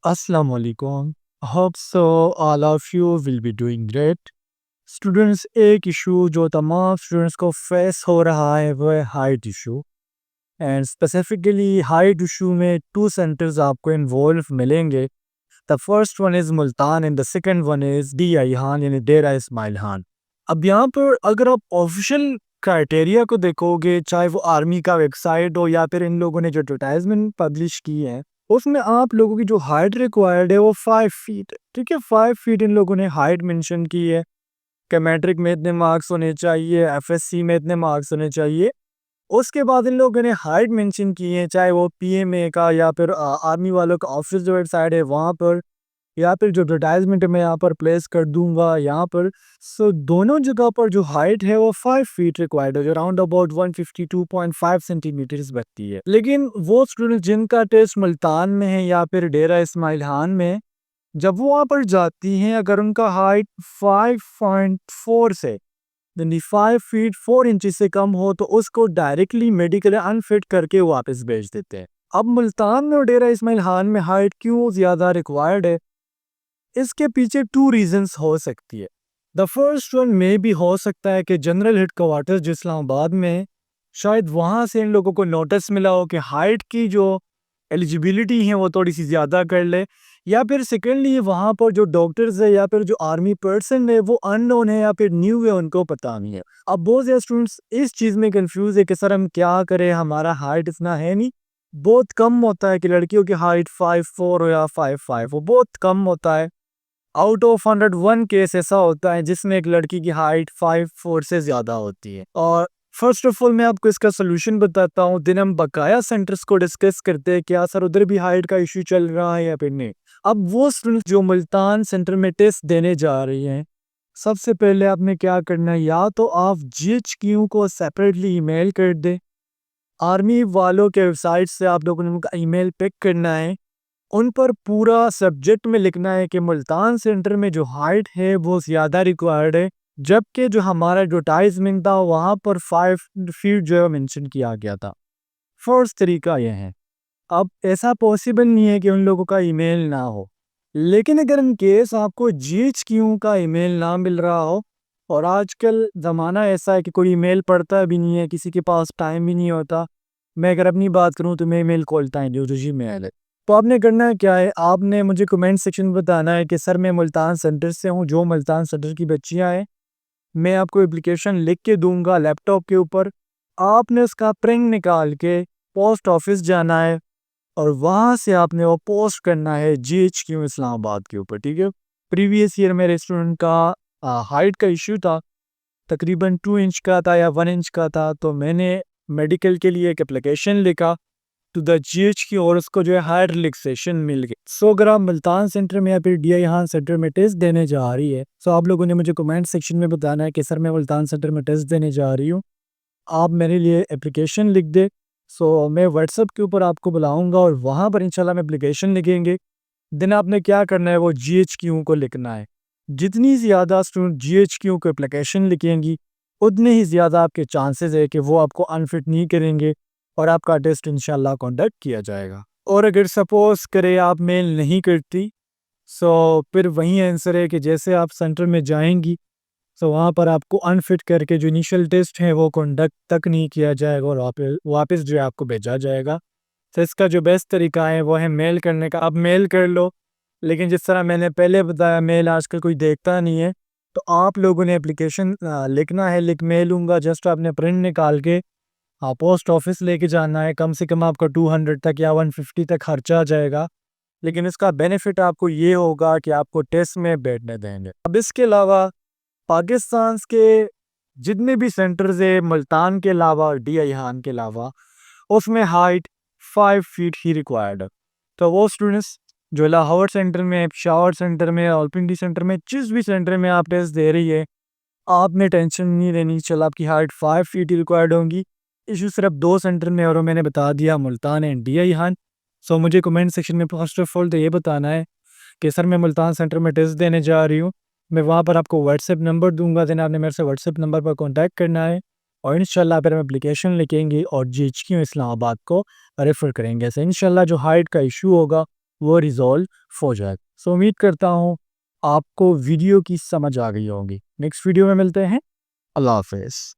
Assalamu alaikum. Hope so all of you will be doing great. Students एक issue जो तमाम students को face हो रहा है वो है height issue and specifically height issue में टू सेंटर्स आपको इन्वॉल्व मिलेंगे. The first one is Multan and the second one is D I हान यानी डेरा इस्माइल हान. अब यहाँ पर अगर आप ऑफिशियल क्राइटेरिया को देखोगे, चाहे वो आर्मी का वेबसाइट हो या फिर इन लोगों ने जो एडवर्टाइजमेंट पब्लिश की है, उसमें आप लोगों की जो हाइट रिक्वायर्ड है वो 5 फीट है. ठीक है, 5 फीट इन लोगों ने हाइट मेंशन की है कि मैट्रिक में इतने मार्क्स होने चाहिए, एफएससी में इतने मार्क्स होने चाहिए. उसके बाद इन लोगों ने हाइट मेंशन की है, चाहे वो पीएमए का या फिर आर्मी वालों का ऑफिस जो वेबसाइट है वहाँ पर, या फिर जो एडवर्टाइजमेंट मैं यहाँ पर प्लेस कर दूंगा यहाँ पर. सो दोनों जगह पर जो हाइट है वो 5 फीट रिक्वायर्ड है, जो अराउंड अबाउट 152.5 सेंटीमीटर्स बनती है. लेकिन वो स्टूडेंट जिनका टेस्ट मुल्तान में है या फिर डेरा इस्माइल खान में है, जब वो वहाँ पर जाती हैं, अगर उनका हाइट 5.4 से यानी 5 फीट 4 इंच से कम हो तो उसको डायरेक्टली मेडिकल अनफिट करके वापस भेज देते हैं. अब मुल्तान में और डेरा इस्माइल खान में हाइट क्यों ज़्यादा रिक्वायर्ड है, इसके पीछे टू रीजंस हो सकती है. द फर्स्ट वन में भी हो सकता है कि जनरल हेडक्वार्टर्स जो इस्लामाबाद में है, शायद वहाँ से इन लोगों को नोटिस मिला हो कि हाइट की जो एलिजिबिलिटी है वो थोड़ी सी ज़्यादा कर ले, या फिर सेकेंडली वहाँ पर जो डॉक्टर्स है या फिर जो आर्मी पर्सन है वो अननोन है या फिर न्यू है, उनको पता नहीं है. अब बहुत से स्टूडेंट्स इस चीज़ में कंफ्यूज है कि सर हम क्या करें, हमारा हाइट इतना है नहीं. बहुत कम होता है कि लड़कियों की हाइट 5'4" हो या 5'5", वो बहुत कम होता है. आउट ऑफ 101 केस ऐसा होता है जिसमें एक लड़की की हाइट 5'4" से ज़्यादा होती है. और फर्स्ट ऑफ ऑल मैं आपको इसका सोल्यूशन बताता हूँ, दिन हम बकाया सेंटर्स को डिस्कस करते हैं. क्या सर उधर भी हाइट का इशू चल रहा है या फिर नहीं. अब वो स्टूडेंट जो मुल्तान सेंटर में टेस्ट देने जा रही हैं, सबसे पहले आपने क्या करना है, या तो आप जीएचक्यू को सेपरेटली ईमेल कर दें. आर्मी वालों के वेबसाइट से आप लोगों ने उनका ईमेल पिक करना है, उन पर पूरा सब्जेक्ट में लिखना है कि मुल्तान सेंटर में जो हाइट है वो ज़्यादा रिक्वायर्ड है, जबकि जो हमारा एडवर्टाइजमेंट था वहाँ पर 5 फीट जो है मेंशन किया गया था. फर्स्ट तरीका यह है. अब ऐसा पॉसिबल नहीं है कि उन लोगों का ईमेल ना हो, लेकिन अगर इन केस आपको जीएचक्यू का ईमेल ना मिल रहा हो, और आजकल ज़माना ऐसा है कि कोई ईमेल पढ़ता भी नहीं है, किसी के पास टाइम भी नहीं होता. मैं अगर अपनी बात करूं तो मैं ईमेल खोलता ही नहीं हूं, जो जीमेल है. तो आपने करना क्या है, आपने मुझे कमेंट सेक्शन में बताना है कि सर मैं मुल्तान सेंटर से हूं, जो मुल्तान सेंटर की बच्चियां हैं. मैं आपको एप्लीकेशन लिख के दूंगा लैपटॉप के ऊपर. आपने उसका प्रिंट निकाल के पोस्ट ऑफिस जाना है और वहाँ से आपने वो पोस्ट करना है जीएचक्यू इस्लामाबाद के ऊपर. ठीक है, प्रीवियस ईयर मेरे स्टूडेंट का हाइट का इशू था, तकरीबन 2 इंच का था या 1 इंच का था. तो मैंने मेडिकल के लिए एक एप्लीकेशन लिखा टू द जीएचक्यू और उसको जो है हायर रिलैक्सेशन मिल गई. सो अगर आप मुल्तान सेंटर में या फिर डी आई हान सेंटर में टेस्ट देने जा रही है, तो आप लोगों ने मुझे कमेंट सेक्शन में बताना है कि सर मैं मुल्तान सेंटर में टेस्ट देने जा रही हूँ, आप मेरे लिए एप्लीकेशन लिख दे. सो मैं व्हाट्सएप के ऊपर आपको बुलाऊंगा और वहाँ पर इंशाल्लाह हम एप्लीकेशन लिखेंगे. देन आपने क्या करना है, वो जीएचक्यू को लिखना है. जितनी ज़्यादा स्टूडेंट जीएचक्यू को एप्लीकेशन लिखेंगी, उतने ही ज़्यादा आपके चांसेस है कि वो आपको अनफिट नहीं करेंगे और आपका टेस्ट इंशाल्लाह कंडक्ट किया जाएगा. और अगर सपोज़ करें आप मेल नहीं करती, सो फिर वही आंसर है कि जैसे आप सेंटर में जाएंगी, सो वहाँ पर आपको अनफिट करके जो इनिशियल टेस्ट है वो कंडक्ट तक नहीं किया जाएगा और वापस जो है आपको भेजा जाएगा. तो इसका जो बेस्ट तरीका है वो है मेल करने का. आप मेल कर लो, लेकिन जिस तरह मैंने पहले बताया मेल आजकल कोई देखता नहीं है. तो आप लोगों ने एप्लीकेशन लिखना है, लिख मैं लूँगा, जस्ट आपने प्रिंट निकाल के पोस्ट ऑफिस लेके जाना है. कम से कम आपका 200 तक या 150 तक खर्चा आ जाएगा, लेकिन इसका बेनिफिट आपको ये होगा कि आपको टेस्ट में बैठने देंगे. अब इसके अलावा पाकिस्तान के जितने भी सेंटर्स है मुल्तान के अलावा और डी आई हान के अलावा, उसमें हाइट 5 फीट ही रिक्वायर्ड है. तो वो स्टूडेंट्स जो लाहौर सेंटर में, पेशावर सेंटर में, रावलपिंडी सेंटर में, जिस भी सेंटर में आप टेस्ट दे रही है, आपने टेंशन नहीं लेनी. चल आपकी हाइट 5 फीट ही रिक्वायर्ड होंगी. इशू सिर्फ 2 सेंटर में और मैंने बता दिया, मुल्तान एंड डी आई हान. सो मुझे कमेंट सेक्शन में फर्स्ट ऑफ ऑल तो ये बताना है कि सर मैं मुल्तान सेंटर में टेस्ट देने जा रही हूँ. मैं वहाँ पर आपको व्हाट्सएप नंबर दूंगा, देन आपने मेरे से व्हाट्सएप नंबर पर कांटेक्ट करना है और इंशाल्लाह फिर हम एप्लीकेशन लिखेंगे और जीएचक्यू इस्लामाबाद को रेफ़र करेंगे. ऐसे इंशाल्लाह जो हाइट का इशू होगा वो रिज़ॉल्व हो जाए। सो उम्मीद करता हूँ आपको वीडियो की समझ आ गई होगी। नेक्स्ट वीडियो में मिलते हैं। अल्लाह हाफ़िज़।